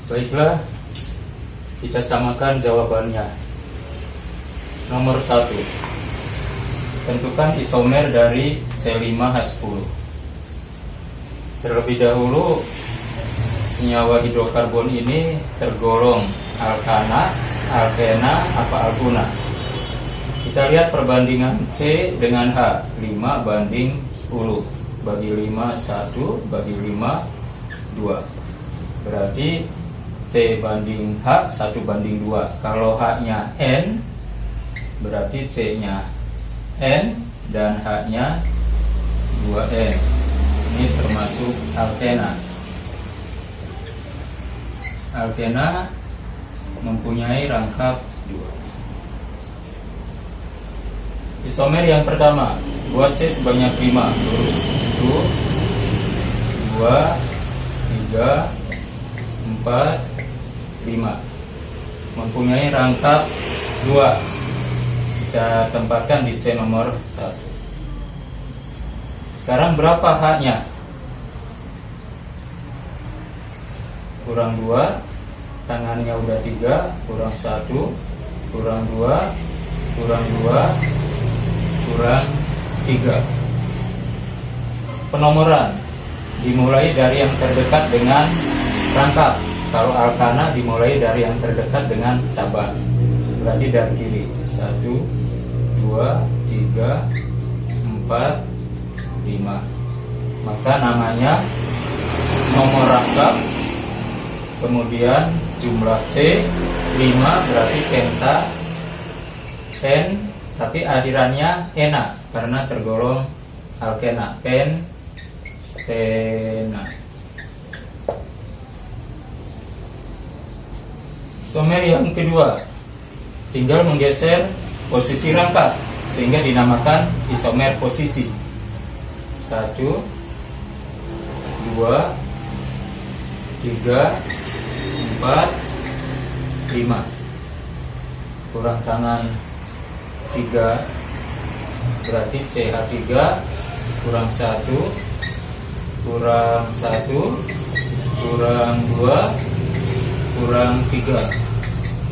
Baiklah, kita samakan jawabannya. Nomor 1, tentukan isomer dari C5H10. Terlebih dahulu, senyawa hidrokarbon ini tergolong alkana, alkena, apa alkuna. Kita lihat perbandingan C dengan H, 5 banding 10. Bagi 5, 1, bagi 5, 2. Berarti C banding H 1 banding 2. Kalau H-nya N, berarti C-nya N dan H-nya 2N. Ini termasuk alkena. Alkena mempunyai rangkap 2. Isomer yang pertama, buat C sebanyak 5. Lurus 1, 2, 3, 4, 5. Mempunyai rangkap 2. Kita tempatkan di C nomor 1. Sekarang berapa H-nya? Kurang 2, tangannya udah 3, kurang 1, kurang 2, kurang 2, kurang 3. Penomoran dimulai dari yang terdekat dengan rangkap. Kalau alkana dimulai dari yang terdekat dengan cabang. Berarti dari kiri 1, 2, 3, 4, 5. Maka namanya nomor rangkap. Kemudian jumlah C 5, berarti penta N, tapi akhirannya ena karena tergolong alkena. Pentena. Isomer yang kedua, tinggal menggeser posisi rangkap sehingga dinamakan isomer posisi. 1, 2, 3, 4, 5. Kurang tangan 3, berarti CH3, kurang 1, kurang 1, kurang 2, kurang 3.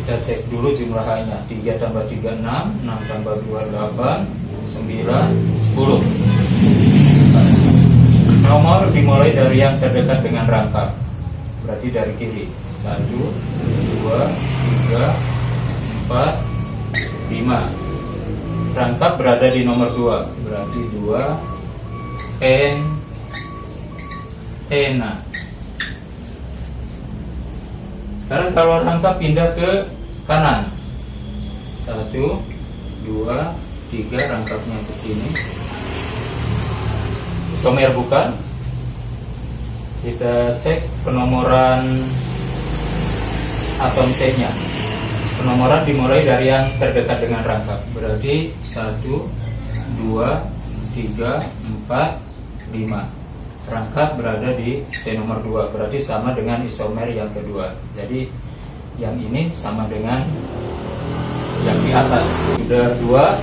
Kita cek dulu jumlah H-nya. 3 tambah 3, 6, 6 tambah 2, 8, 9, 10. Nomor dimulai dari yang terdekat dengan rangkap. Berarti dari kiri 1, 2, 3, 4, 5. Rangkap berada di nomor 2. Berarti 2 pentena. Sekarang kalau rangkap pindah ke kanan. 1, 2, 3, rangkapnya ke sini. Isomer bukan? Kita cek penomoran atom C-nya. Penomoran dimulai dari yang terdekat dengan rangkap. Berarti 1, 2, 3, 4, 5. Rangkap berada di C nomor 2. Berarti sama dengan isomer yang kedua. Jadi yang ini sama dengan yang di atas. Sudah 2.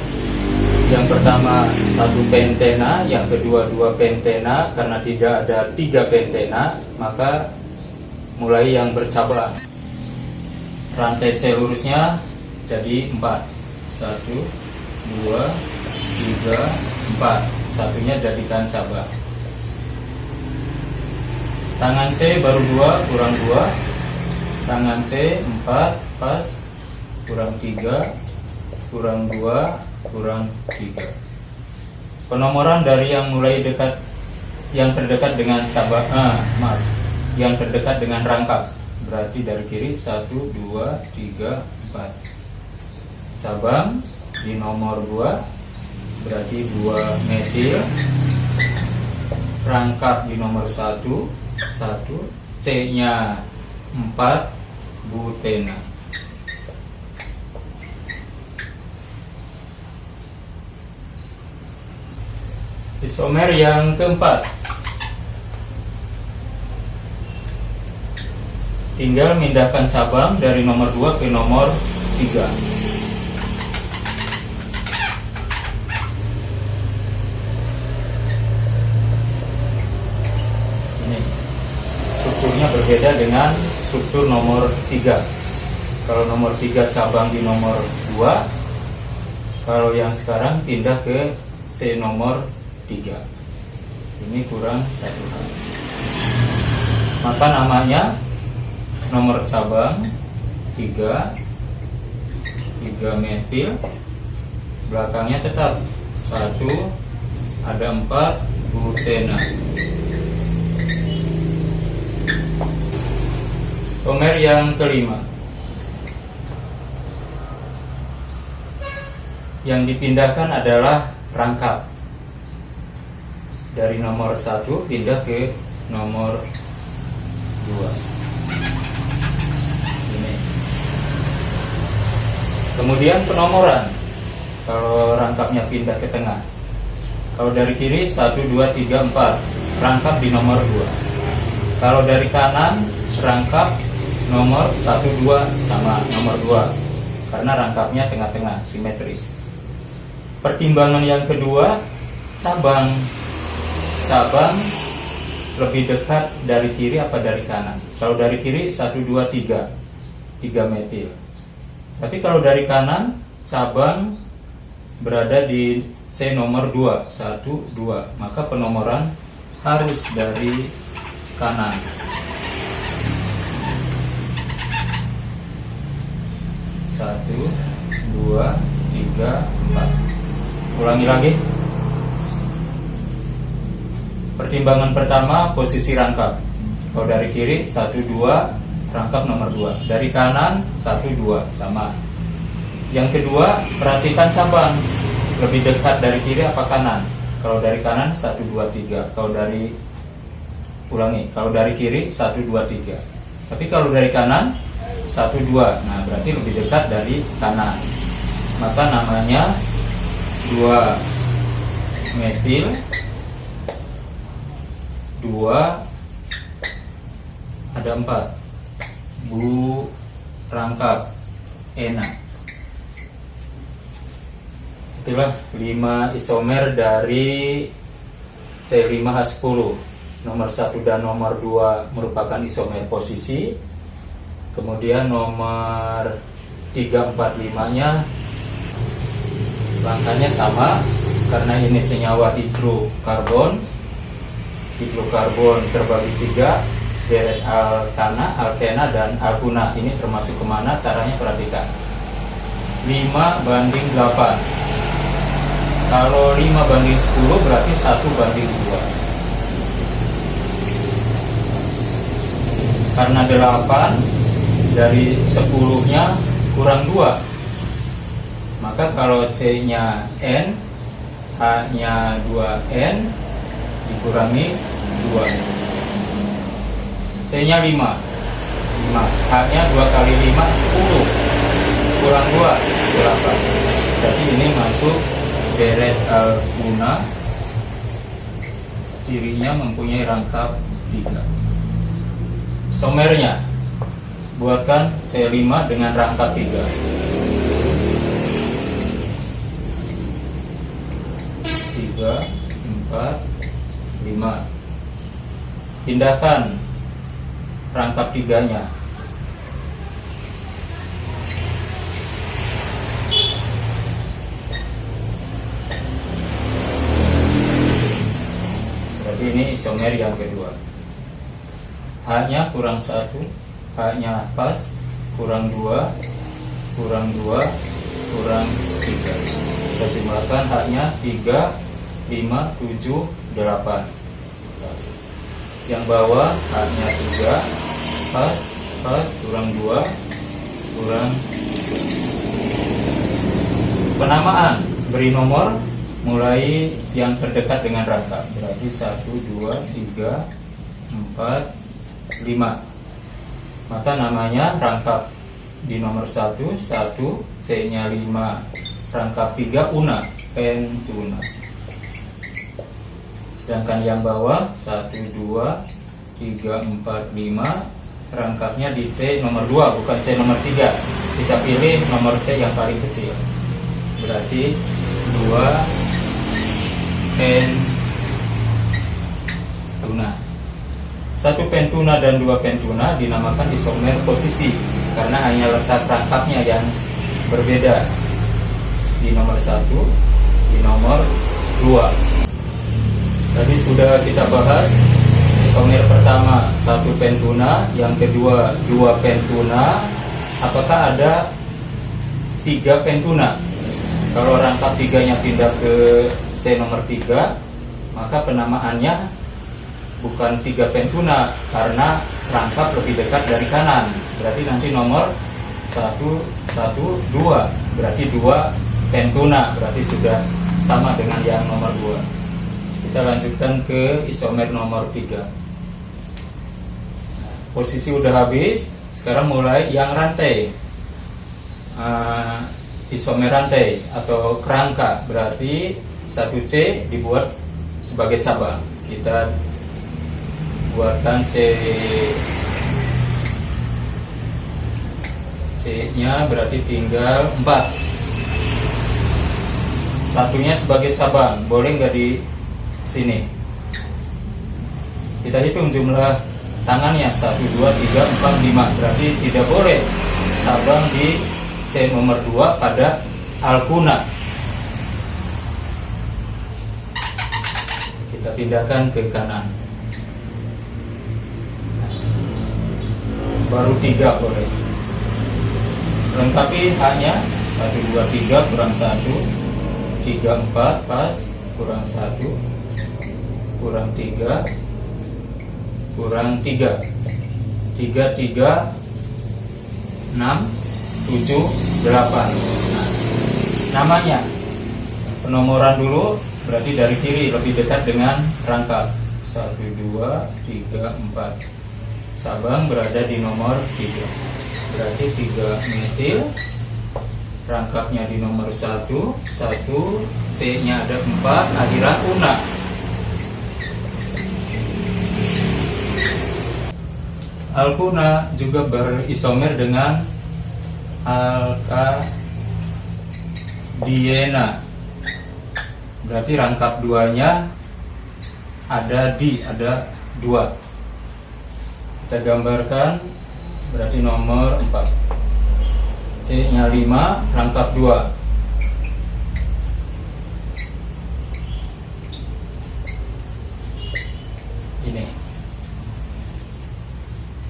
Yang pertama 1 pentena, yang kedua 2 pentena. Karena tidak ada 3 pentena, maka mulai yang bercabang. Rantai C lurusnya jadi 4. 1, 2, 3, 4. Satunya jadikan cabang. Tangan C baru 2, kurang 2. Tangan C 4, pas. Kurang 3, kurang 2, kurang 3. Penomoran dari yang mulai dekat, yang terdekat dengan cabang, yang terdekat dengan rangkap. Berarti dari kiri 1, 2, 3, 4. Cabang di nomor 2, berarti 2 metil. Rangkap di nomor 1, C-nya 4 butena. Isomer yang keempat, tinggal mindahkan cabang dari nomor 2 ke nomor 3. Ini strukturnya berbeda dengan struktur nomor 3. Kalau nomor 3 cabang di nomor 2, kalau yang sekarang pindah ke C nomor 3. Ini kurang 1 kali. Maka namanya nomor cabang 3 metil, belakangnya tetap 1, ada 4 butena. Somer yang kelima, yang dipindahkan adalah rangkap dari nomor 1 pindah ke nomor 2. Ini. Kemudian penomoran, kalau rangkapnya pindah ke tengah. Kalau dari kiri 1, 2, 3, 4, rangkap di nomor 2. Kalau dari kanan rangkap nomor 1, 2 sama nomor 2, karena rangkapnya tengah-tengah, simetris. Pertimbangan yang kedua, cabang lebih dekat dari kiri apa dari kanan. Kalau dari kiri 1, 2, 3 metil. Tapi kalau dari kanan, cabang berada di C nomor 2, 1, 2, maka penomoran harus dari kanan. Satu, 2, 3, 4. Ulangi lagi. Pertimbangan pertama, posisi rangkap. Kalau dari kiri 1, 2, rangkap nomor 2. Dari kanan 1, 2 sama. Yang kedua, perhatikan cabang lebih dekat dari kiri apa kanan. Kalau dari kanan 1, 2, 3. Kalau dari kiri 1, 2, 3. Tapi kalau dari kanan 1, 2. Nah, berarti lebih dekat dari kanan. Maka namanya 2 metil, 2 ada 4 bu rangkap enak. Itulah 5 isomer dari C5H10. Nomor 1 dan nomor 2 merupakan isomer posisi. Kemudian nomor 3, 4, 5-nya langkahnya sama, karena ini senyawa hidrokarbon terbagi 3, deret alkena dan alkuna. Ini termasuk kemana? Caranya perhatikan. 5:8. Kalau 5:10 berarti 1:2. Karena 8 dari 10-nya kurang 2, maka kalau C-nya N, H-nya 2N dikurangi 2. C-nya 5, H-nya 2 kali 5, 10, kurang 2, 8. Jadi ini masuk deret alkuna, cirinya mempunyai rangkap 3. Somernya, buatkan C5 dengan rangkap 3. 3, 4, 5. Pindahkan rangkap 3-nya. Berarti ini isomer yang kedua. H-nya kurang 1, H-nya pas, kurang 2, kurang 2, kurang 3. Kita jumlahkan H-nya 3, 5, 7, 8. Yang bawah H-nya 3, pas, kurang 2, kurang. Penamaan, beri nomor mulai yang terdekat dengan rangkap. Berarti 1, 2, 3, 4, 5. Maka namanya rangkap di nomor 1, C-nya 5, rangkap 3 una, pentuna. Sedangkan yang bawah 1, 2, 3, 4, 5, rangkapnya di C nomor 2, bukan C nomor 3. Kita pilih nomor C yang paling kecil. Berarti 2 pentuna. Satu pentuna dan dua pentuna dinamakan isomer posisi karena hanya letak rangkapnya yang berbeda di nomor 1, di nomor 2. Tadi sudah kita bahas isomer pertama 1 pentuna, yang kedua 2 pentuna. Apakah ada 3 pentuna? Kalau rangkap 3-nya pindah ke C nomor 3, maka penamaannya bukan 3 pentuna karena rangkap lebih dekat dari kanan. Berarti nanti nomor 1, 1, 2. Berarti 2 pentuna. Berarti sudah sama dengan yang nomor 2. Kita lanjutkan ke isomer nomor 3. Posisi udah habis. Sekarang mulai yang rantai. Isomer rantai atau kerangka. Berarti 1C dibuat sebagai cabang. Kita buatkan C-nya berarti tinggal 4. Satunya sebagai cabang, boleh nggak di sini? Kita hitung jumlah tangannya 1, 2, 3, 4, 5. Berarti tidak boleh cabang di C nomor 2 pada alkuna. Kita pindahkan ke kanan. Baru 3 boleh. Lengkapi haknya 1, 2, 3 kurang 1, 3, 4 pas, kurang 1, kurang 3, kurang 3, 3, 3, 6, 7, 8. Nah, namanya penomoran dulu, berarti dari kiri lebih dekat dengan rangkap. 1, 2, 3, 4. Cabang berada di nomor 3. Berarti 3 metil. Rangkapnya di nomor 1, C-nya ada 4, akhiran una. Alkuna juga berisomer dengan alkadiena. Berarti rangkap 2-nya ada 2. Kita gambarkan, berarti nomor 4. C-nya 5, rangkap 2. Ini.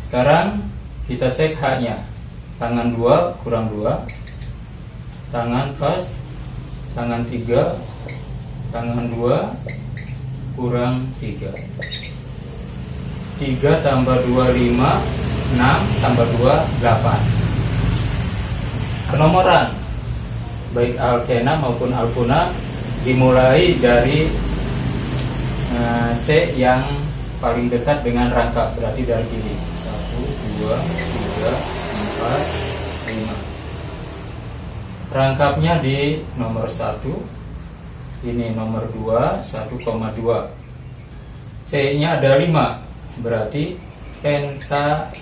Sekarang kita cek haknya. Tangan 2 kurang 2. Tangan pas. Tangan 3. Tangan 2 kurang 3. 3 tambah 2, 5. 6 tambah 2, 8. Penomoran baik alkena maupun alkuna dimulai dari C yang paling dekat dengan rangkap, berarti dari kiri. 1, 2, 3, 4, 5. Rangkapnya di nomor 1. Ini nomor 2, 1,2. C-nya ada 5. Berarti pentadiena.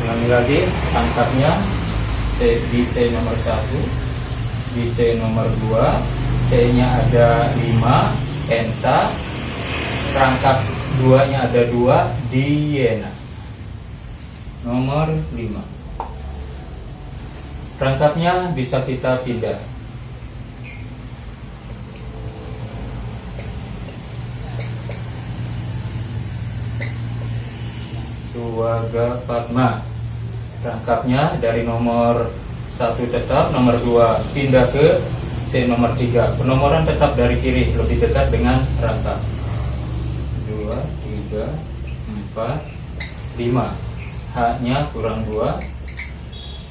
Ulangi lagi, rangkapnya di C nomor 1, di C nomor 2, C-nya ada 5, penta, rangkap 2-nya ada 2, diena. Nomor 5. Rangkapnya bisa kita pindah. Tuaga Padma. Rangkapnya dari nomor 1 tetap, nomor 2 pindah ke C nomor 3. Penomoran tetap dari kiri, lebih dekat dengan rangkap. 2, 3, 4, 5. Haknya kurang 2,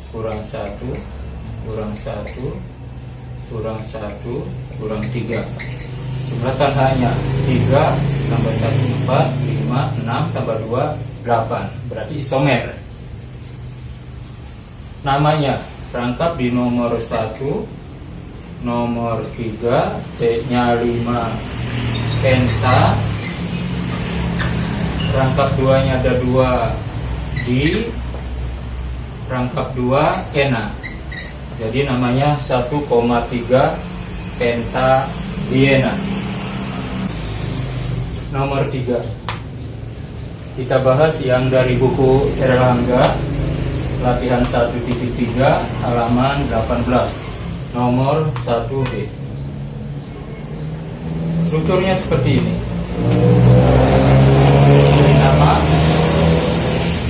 kurang 1, kurang 1, kurang 1, kurang 3. Jumlahkan haknya. 3 tambah 1, 4, 5, 6 tambah 2, 8. Berarti isomer. Namanya rangkap di nomor 1, nomor 3, C-nya 5, penta, rangkap 2-nya ada 2, di rangkap 2, ena. Jadi namanya 1,3 pentadiena. Nomor 3, kita bahas yang dari buku Erlangga, latihan 1.3 halaman 18, nomor 1B. Strukturnya seperti ini. Ini nama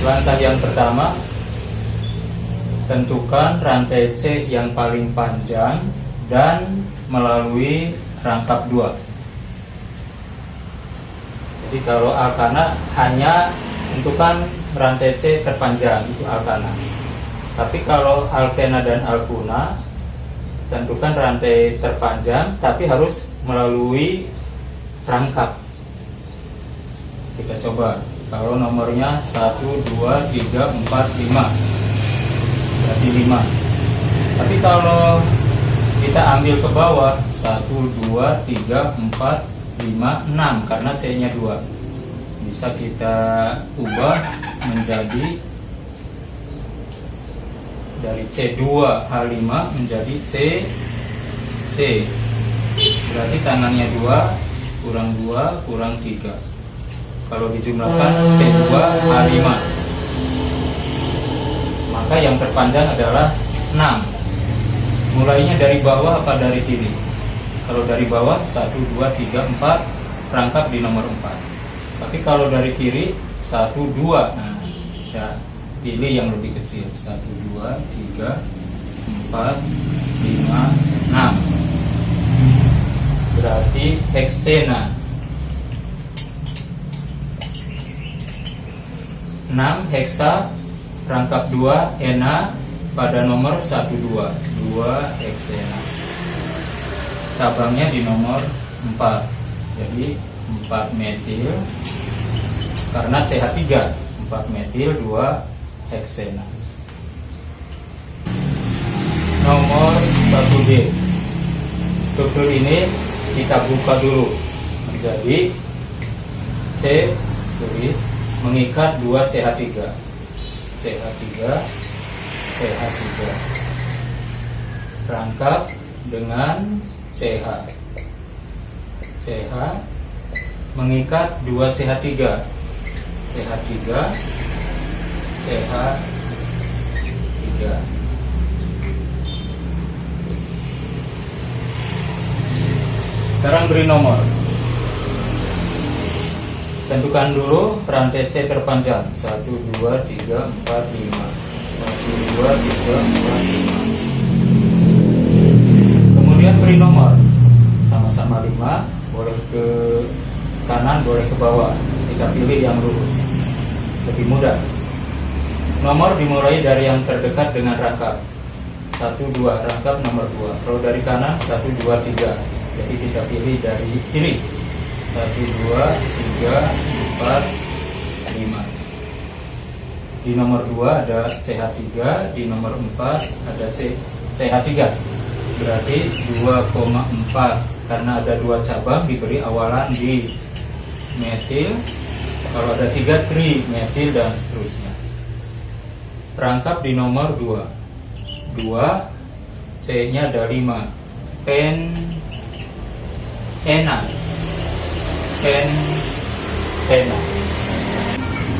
langkah yang pertama, tentukan rantai C yang paling panjang dan melalui rangkap 2. Jadi kalau alkana hanya tentukan rantai C terpanjang, itu alkana. Tapi kalau alkena dan alkuna, tentukan rantai terpanjang tapi harus melalui rangkap. Kita coba. Kalau nomornya 1, 2, 3, 4, 5, berarti 5. Tapi kalau kita ambil ke bawah 1, 2, 3, 4, 5, 6, karena C nya 2, bisa kita ubah menjadi dari C2H5 menjadi C. Berarti tangannya 2 kurang 2 kurang 3. Kalau dijumlahkan C2H5, maka yang terpanjang adalah 6. Mulainya dari bawah apa dari kiri? Kalau dari bawah 1, 2, 3, 4, rangkap di nomor 4. Tapi kalau dari kiri 1, 2, nah kita pilih yang lebih kecil. 1, 2, 3, 4, 5, 6. Berarti heksena. 6 heksa, rangkap 2 ena pada nomor 1, 2 heksena. Cabangnya di nomor 4. Jadi 4 metil karena CH3, 4 metil 2 heksena. Nomor 1D. Struktur ini kita buka dulu menjadi C, tulis mengikat 2 CH3. CH3 rangkap dengan CH mengikat 2 CH3 CH3 Sekarang beri nomor. Tentukan dulu rantai C terpanjang 1, 2, 3, 4, 5. 1, 2, 3, 4, 5. Kemudian beri nomor. Sama-sama 5, boleh ke kanan, boleh ke bawah. Kita pilih yang lurus, lebih mudah. Nomor dimulai dari yang terdekat dengan rangkap 1, 2, rangkap nomor 2. Kalau dari kanan 1, 2, 3. Jadi kita pilih dari kiri 1, 2, 3, 4, 5. Di nomor 2 ada CH3, di nomor 4 ada CH3. Berarti 2,4. Karena ada 2 cabang, diberi awalan di metil. Kalau ada 3 tri-metil dan seterusnya. Rangkap di nomor 2. 2 C-nya ada 5. Pentena.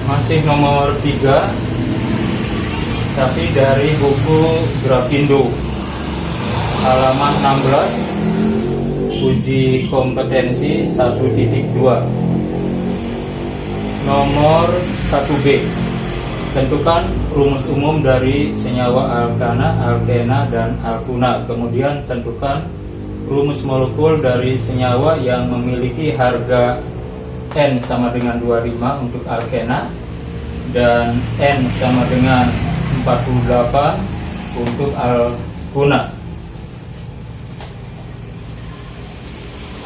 Masih nomor 3, tapi dari buku Grafindo halaman 16, uji kompetensi 1.2. Nomor 1B, tentukan rumus umum dari senyawa alkana, alkena, dan alkuna. Kemudian tentukan rumus molekul dari senyawa yang memiliki harga N sama dengan 25 untuk alkena dan N sama dengan 48 untuk alkuna.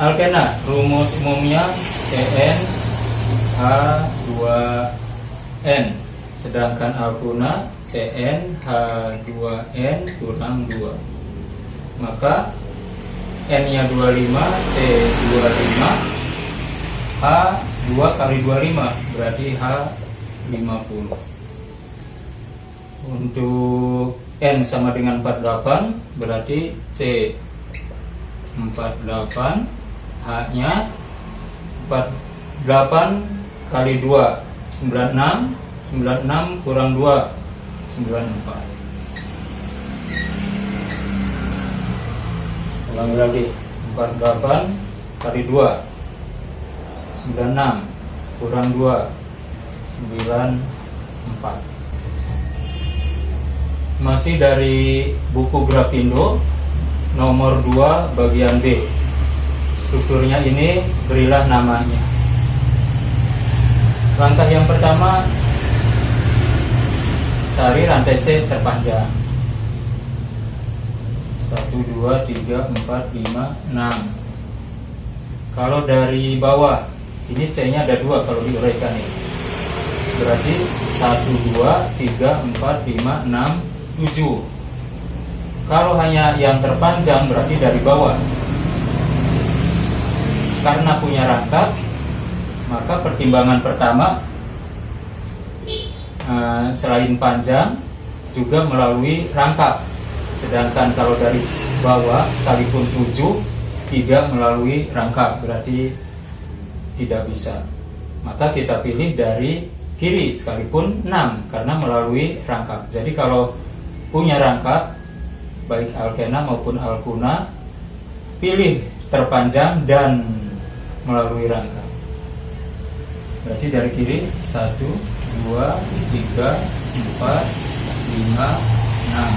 Alkena, rumus umumnya CnH2n, sedangkan alkuna CnH2n kurang 2. Maka N-nya 25, C25, H2 kali 25 berarti H50. Untuk N sama dengan 48 berarti C 48, H-nya 48 kali 2 96, 96 kurang 2 94. Ulangi lagi, 48 kali 2 96 kurang 2 94. Masih dari buku Grafindo nomor 2 bagian B. Strukturnya ini, berilah namanya. Langkah yang pertama, cari rantai C terpanjang. 1, 2, 3, 4, 5, 6. Kalau dari bawah, ini C-nya ada 2 kalau diuraikan ini. Berarti 1, 2, 3, 4, 5, 6, 7. Kalau hanya yang terpanjang berarti dari bawah. Karena punya rangkap, maka pertimbangan pertama, selain panjang juga melalui rangkap. Sedangkan kalau dari bawah sekalipun 7 tidak melalui rangkap, berarti tidak bisa. Maka kita pilih dari kiri sekalipun 6 karena melalui rangkap. Jadi kalau punya rangkap baik alkena maupun alkuna, pilih terpanjang dan melalui rangkap. Berarti dari kiri 1, 2, 3, 4, 5, 6.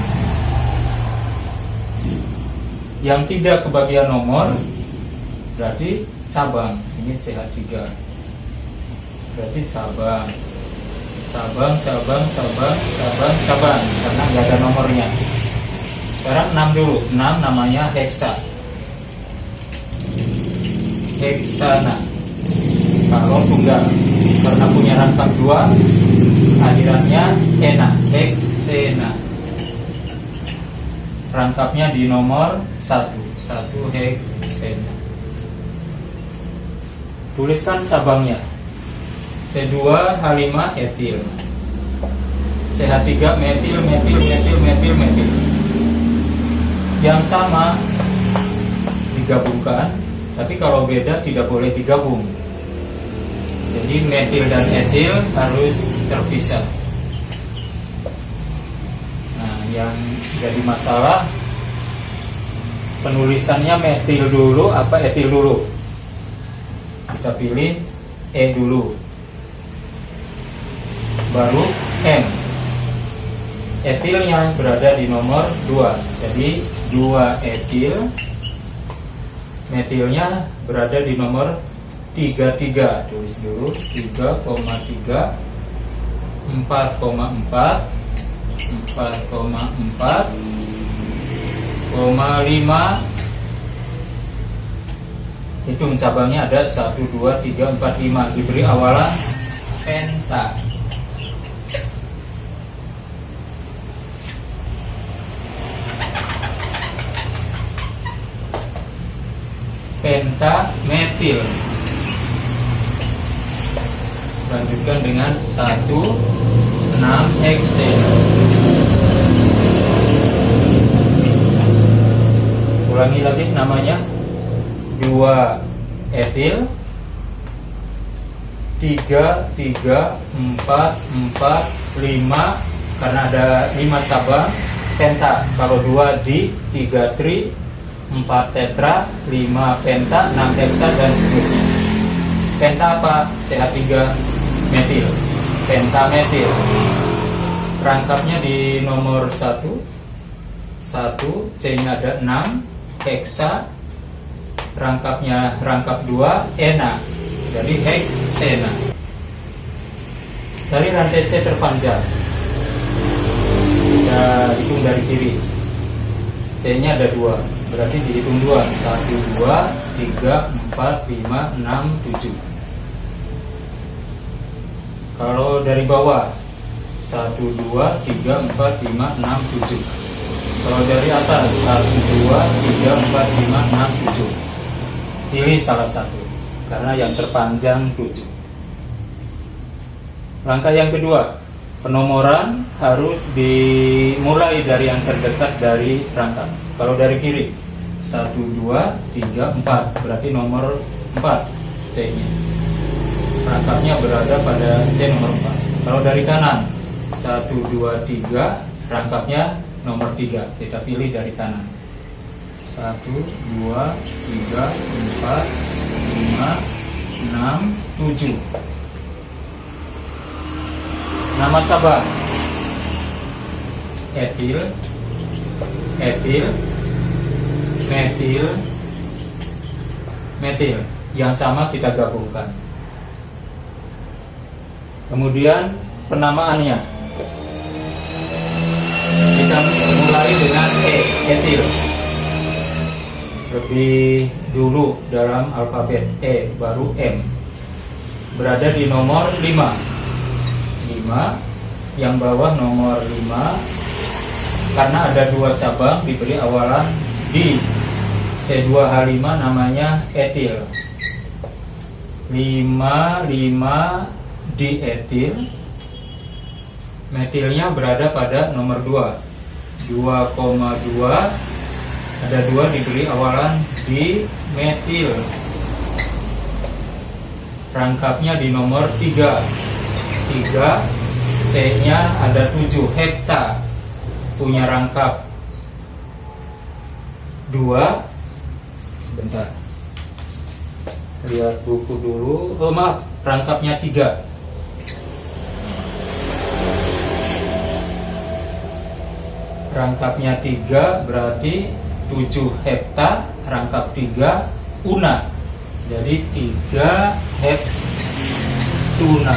Yang tidak kebagian nomor berarti cabang. Ini CH3. Berarti cabang. Cabang karena nggak ada nomornya. Sekarang 6 dulu. 6 namanya heksa. Heksana. Kalau tunggal, karena punya rangkap 2, akhirannya ena, heksena. Rangkapnya di nomor 1 heksena. Tuliskan cabangnya. C2 H5 etil, CH3 metil. Yang sama digabungkan, tapi kalau beda tidak boleh digabung. Jadi metil dan etil harus terpisah. Nah, yang jadi masalah penulisannya metil dulu apa etil dulu. Kita pilih E dulu, baru M. Etilnya berada di nomor 2. Jadi 2 etil. Metilnya berada di nomor 33. Tulis dulu 3,3, 4,4, 4,4,5. Hitung cabangnya ada 1, 2, 3, 4, 5. Diberi awalan penta. Pentametil. Lanjutkan dengan 1,6-heksena. Ulangi lagi namanya. 2 etil, 3, 4, 5. Karena ada 5 cabang. Penta. Kalau 2 di, 3 tri, 4 tetra, 5 penta, 6 heksa, dan seterusnya. Penta apa? CH3 metil. Pentametil. Rangkapnya di nomor 1, C-nya ada 6, heksa. Rangkapnya rangkap 2, ena. Jadi heksena. Cari rantai C terpanjang. Kita hitung dari kiri. C-nya ada 2. Berarti dihitung 2. 1, 2, 3, 4, 5, 6, 7. Kalau dari bawah 1, 2, 3, 4, 5, 6, 7. Kalau dari atas 1, 2, 3, 4, 5, 6, 7. Pilih salah satu karena yang terpanjang 7. Langkah yang kedua, penomoran harus dimulai dari yang terdekat dari rangkap. Kalau dari kiri 1, 2, 3, 4. Berarti nomor 4 C-nya. Rangkapnya berada pada C nomor 4. Kalau dari kanan 1, 2, 3, rangkapnya nomor 3. Kita pilih dari kanan. 1, 2, 3, 4, 5, 6, 7. Nama cabang etil, etil, metil, metil. Yang sama kita gabungkan. Kemudian penamaannya kita mulai dengan etil. Lebih dulu dalam alfabet E, baru M. Berada di nomor 5. Yang bawah nomor 5. Karena ada 2 cabang diberi awalan di C2H5 namanya etil. 5 dietil. Metilnya berada pada nomor 2. 2,2. Ada 2 diberi awalan di metil. Rangkapnya di nomor 3. 3 C-nya ada 7 hepta. Punya rangkap 2. Sebentar, lihat buku dulu. Oh maaf, rangkapnya 3. Rangkapnya 3 berarti 7 hepta, rangkap 3 una. Jadi 3 heptuna.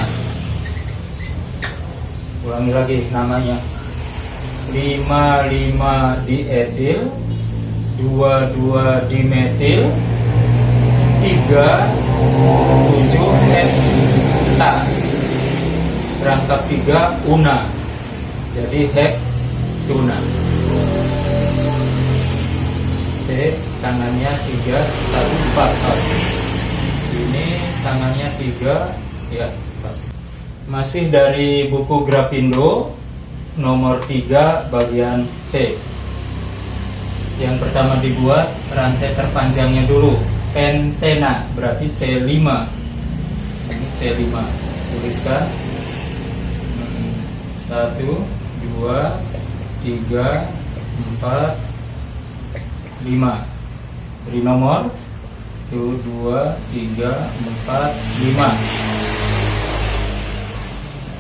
Ulangi lagi namanya. 5 dietil, 2 dimetil, 3 7 hepta. Rangkap 3 una. Jadi heptuna. C tangannya 3, 1, 4 pas. Ini tangannya 3, ya pas. Masih dari buku Grapindo nomor 3 bagian C. Yang pertama dibuat rantai terpanjangnya dulu, pentena, berarti C5. Ini C5. Tuliskan 1, 2, 3, 4, 5. Beri nomor 1, 2, 3, 4, 5.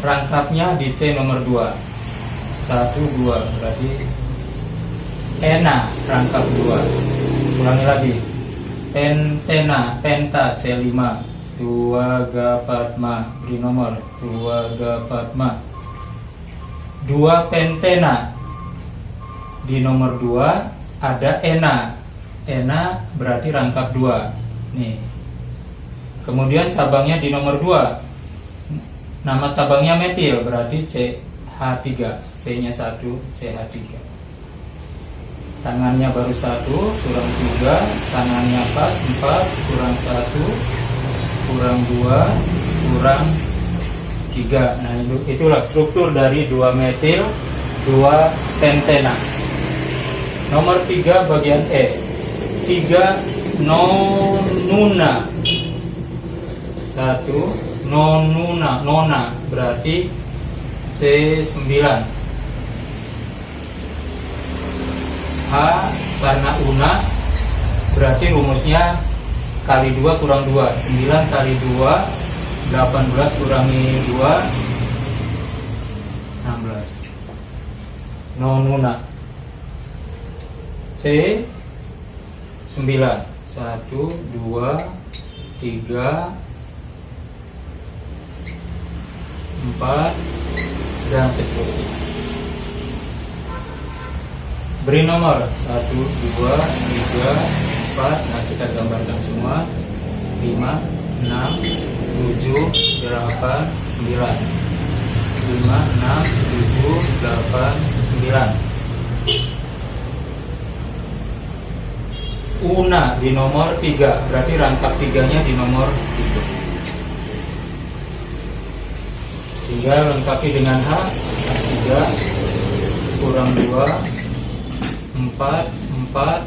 Rangkapnya di C nomor 2. 1, 2 berarti ena, rangkap 2. Ulangi lagi. Pentena, penta C5. 2 gapatma, beri nomor 2 gapatma. 2 pentena. Di nomor 2 ada ena. Ena berarti rangkap 2. Nih. Kemudian cabangnya di nomor 2. Nama cabangnya metil, berarti CH3. C-nya 1, CH3. Tangannya baru 1, kurang 3. Tangannya pas 4, kurang 1, kurang 2, kurang 3. Nah, itulah struktur dari 2 metil, 2 pentena. Nomor 3 bagian E. 3 nonuna. 1 nona berarti C9. H karena una berarti rumusnya kali 2 kurang 2. 9 kali 2 18 kurangi 2 16. Nonuna. C 9. 1, 2, 3, 4 dan seterusnya. Beri nomor 1, 2, 3, 4. Nah, kita gambarkan semua. 5, 6, 7, 8, 9. 5, 6, 7, 8, 9. Una di nomor 3, berarti rangkap 3-nya di nomor 3. Tinggal lengkapi dengan H. 3 kurang 2 4, 4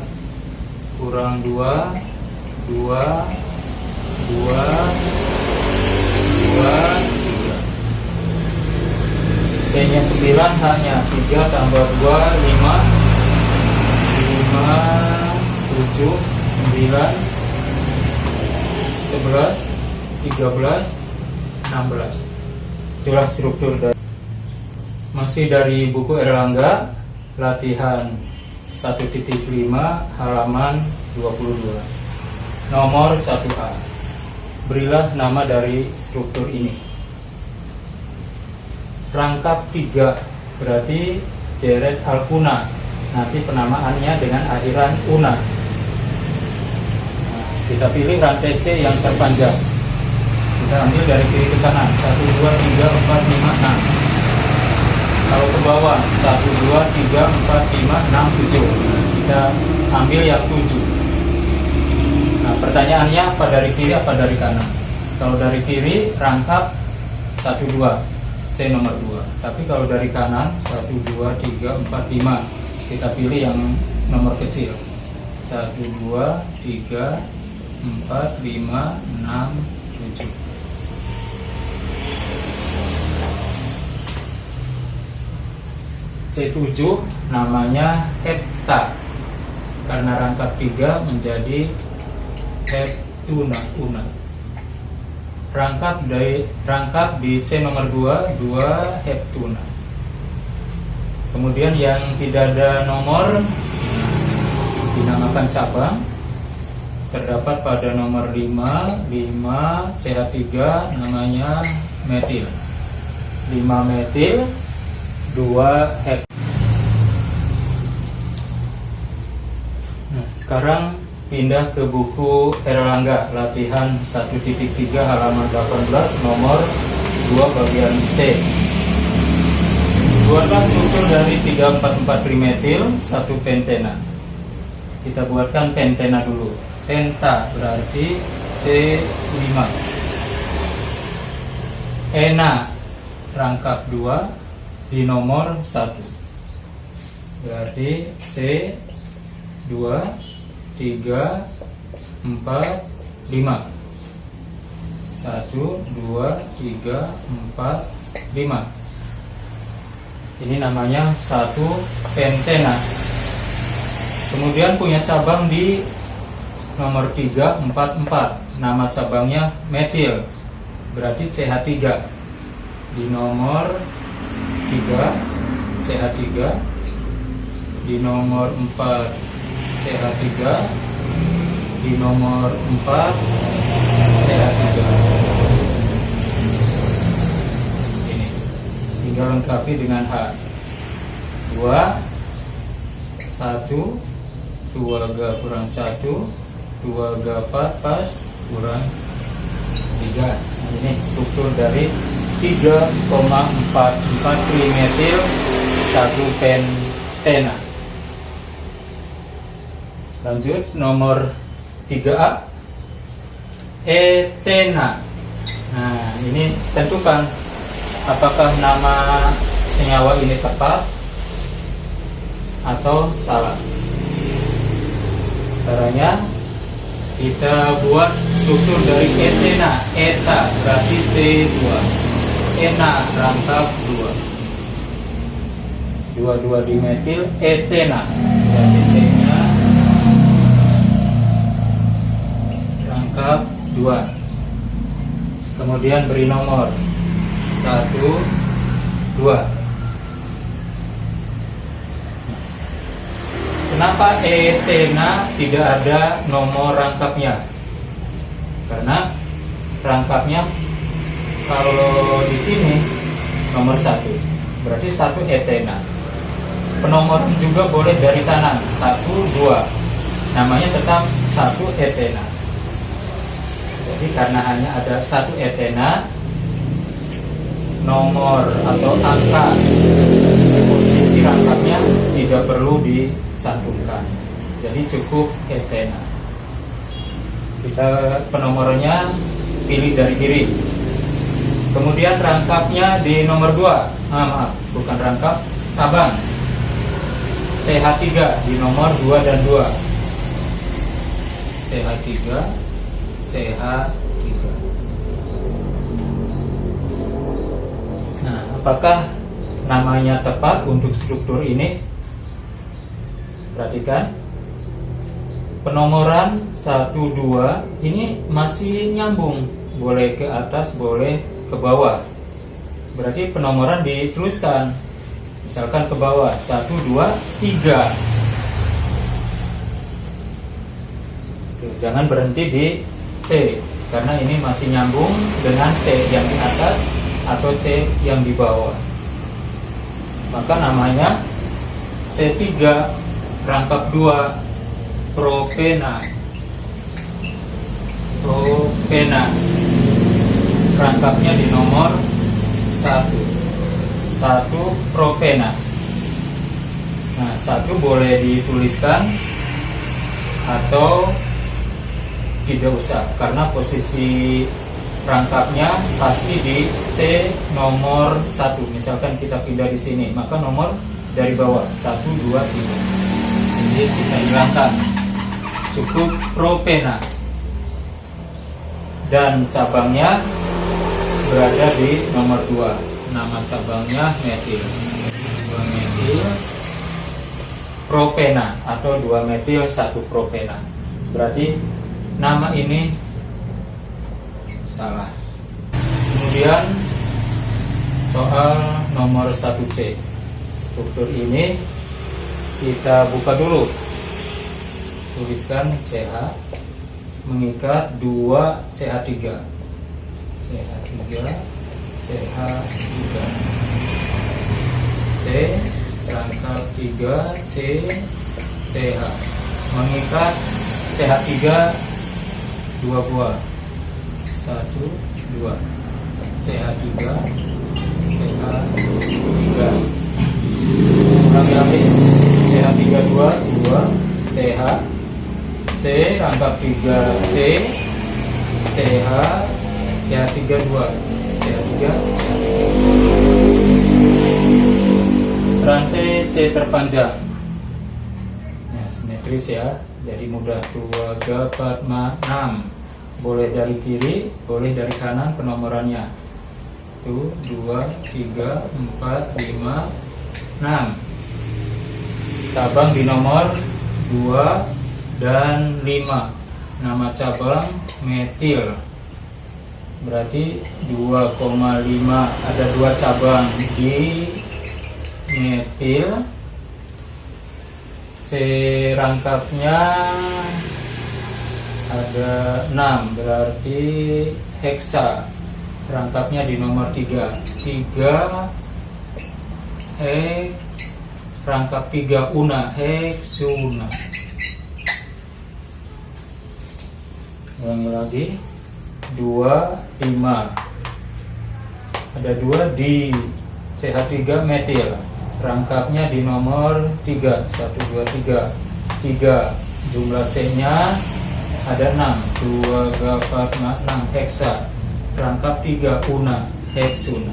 kurang 2, 2, 2, 2, 3. C nya 9, H nya 3 tambah 2, 5, 5, 7, 9, 11, 13, 16. Itulah struktur dari masih dari buku Erlangga, latihan 1.5 halaman 22. Nomor 1A. Berilah nama dari struktur ini. Rangkap 3 berarti deret alkuna. Nanti penamaannya dengan akhiran una. Nah, kita pilih rantai C yang terpanjang. Kita ambil dari kiri ke kanan. 1, 2, 3, 4, 5, 6. Kalau ke bawah 1, 2, 3, 4, 5, 6, 7. Kita ambil yang 7. Nah, pertanyaannya apa dari kiri apa dari kanan? Kalau dari kiri rangkap 1, 2, C nomor 2. Tapi kalau dari kanan 1, 2, 3, 4, 5. Kita pilih yang nomor kecil. 1, 2, 3, 4, 5, 6, 7. C7 namanya hepta. Karena rangkap 3 menjadi heptuna. Rangkap di C nomor 2, 2 heptuna. Kemudian yang tidak ada nomor dinamakan cabang. Terdapat pada nomor 5, 5 CH3 namanya metil. 5 metil, 2 hep. Nah, sekarang pindah ke buku Erlangga, latihan 1.3 halaman 18, nomor 2 bagian C. Buatlah struktur dari 3,4,4 trimetil 1 pentena. Kita buatkan pentena dulu. Penta berarti C5. Ena rangkap 2 di nomor 1. Berarti C 2, 3, 4, 5. 1, 2, 3, 4, 5. Ini namanya 1 pentena. Kemudian punya cabang di nomor 3, 4, 4. Nama cabangnya metil. Berarti CH3. Di nomor 3 CH3, di nomor 4 CH3, di nomor 4 CH3. Ini tinggal lengkapi dengan H. 2, 1, 2G kurang 1, 2G 4 pas kurang 3. Ini struktur dari 3,4,4 trimetil 1 pentena. Lanjut nomor 3A, etena. Nah, ini tentukan apakah nama senyawa ini tepat atau salah. Caranya kita buat struktur dari etena. Eta berarti C2. Ena rangkap 2. 2 dimetil etena. Berarti C-nya rangkap 2. Kemudian beri nomor 1, 2. Kenapa etena tidak ada nomor rangkapnya? Karena rangkapnya kalau di sini nomor 1, berarti 1 etena. Penomoran juga boleh dari kanan 1, 2. Namanya tetap 1 etena. Jadi karena hanya ada 1 etena, nomor atau angka posisi rangkapnya tidak perlu dicantumkan. Jadi cukup etena. Kita penomorannya pilih dari kiri. Kemudian rangkapnya di nomor 2. Bukan rangkap, cabang CH3 di nomor 2 dan 2. CH3, CH3. Nah, apakah namanya tepat untuk struktur ini? Perhatikan, penomoran 1, 2 ini masih nyambung, boleh ke atas, boleh ke bawah. Berarti penomoran dituliskan, misalkan ke bawah 1, 2, 3. Oke, jangan berhenti di C, karena ini masih nyambung dengan C yang di atas atau C yang di bawah. Maka namanya C3 rangkap 2 propena. Rangkapnya di nomor 1 propena. Nah, 1 boleh dituliskan atau tidak usah, karena posisi rangkapnya pasti di C nomor 1. Misalkan kita pindah di sini, maka nomor dari bawah 1, 2, 3. Jadi kita hilangkan, cukup propena. Dan cabangnya berada di nomor 2. Nama cabangnya metil. 2 metil propena atau 2 metil 1 propena. Berarti nama ini salah. Kemudian soal nomor 1C. Struktur ini kita buka dulu. Tuliskan CH mengikat 2 CH3. CH3, CH3. C rangkap 3 C CH. Mengikat CH3 2 buah. 1, 2. CH3, CH3. Ulangi lagi. CH3 2, CH. C rangkap 3 C, CH, CH3 2. CH3, CH3. Rantai C terpanjang. Nah, simetris ya. Jadi mudah. 2, 4, 6. Boleh dari kiri, boleh dari kanan penomorannya. 1, 2, 3, 4, 5, 6. Cabang di nomor 2 dan 5. Nama cabang metil. Berarti 2,5. Ada 2 cabang di metil. C rangkapnya ada 6, berarti heksa. Rangkapnya di nomor 3. 3 rangkap 3 una, heksuna. Ulangi lagi. 2, 5. Ada 2 di CH3 metil. Rangkapnya di nomor 3. 1, 2, 3. 3. Jumlah C-nya ada 6. 2, 4, 6 heksa. Rangkap 3 una, heksuna.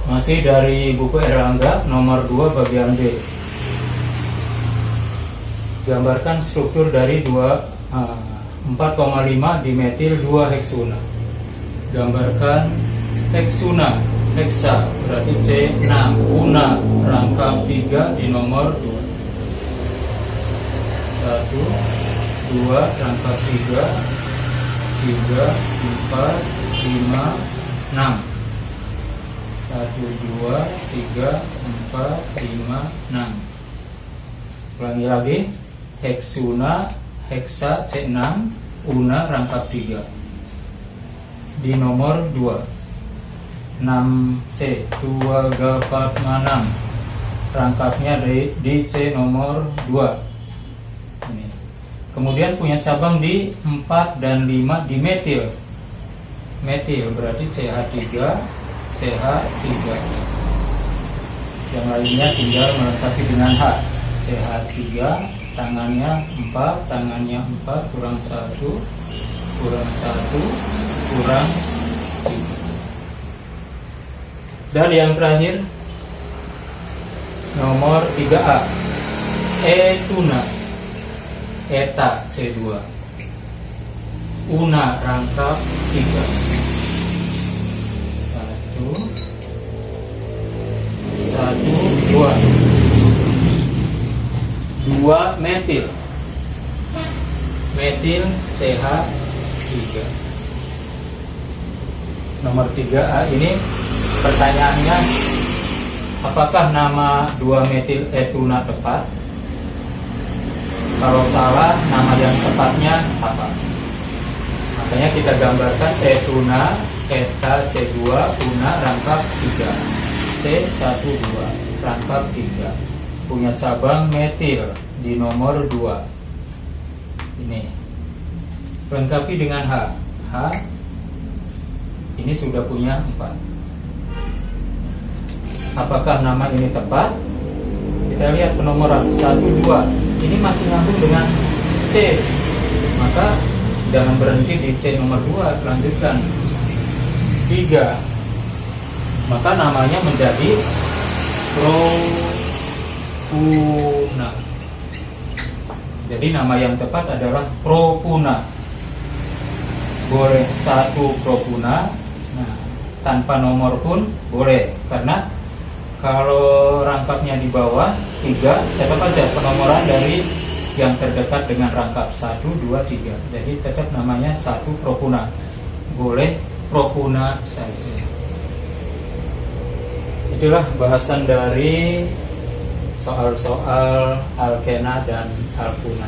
Masih dari buku Erlangga nomor 2 bagian B. Gambarkan struktur dari 4,5 dimetil 2 heksuna. Gambarkan heksuna, heksa berarti C6, una rangkap 3 di nomor 2. 1, 2 rangkap 3, 3, 4, 5, 6. 1, 2, 3, 4, 5, 6. Ulangi lagi. Heksuna, heksa C6, una rangkap 3 di nomor 2. 6C 2 4 6 rangkapnya di C nomor 2. Ini. Kemudian punya cabang di 4 dan 5 di metil. Metil berarti CH3, CH3. Yang lainnya tinggal melengkapi dengan H. CH3 tangannya 4, tangannya 4 kurang 1, kurang 1, kurang 3. Dan yang terakhir nomor 3A, etuna, eta C2. una rangkap 3. 2 metil CH3. Nomor 3A ini pertanyaannya, apakah nama 2 metil etuna tepat? Kalau salah, nama yang tepatnya apa? Makanya kita gambarkan etuna, eta C2, una rangkap 3, C12 rangkap 3, punya cabang metil di nomor 2. Ini lengkapi dengan H. Ini sudah punya 4. Apakah nama ini tepat? Kita lihat penomoran 1, 2. Ini masih nyambung dengan C, maka jangan berhenti di C nomor 2, lanjutkan 3. Maka namanya menjadi propuna. Jadi nama yang tepat adalah propuna. Boleh 1 propuna, nah, tanpa nomor pun boleh, karena kalau rangkapnya di bawah 3, tetap aja penomoran dari yang terdekat dengan rangkap 1, 2, 3. Jadi tetap namanya 1 propuna. Boleh propuna saja. Itulah bahasan dari soal-soal alkena dan alkuna.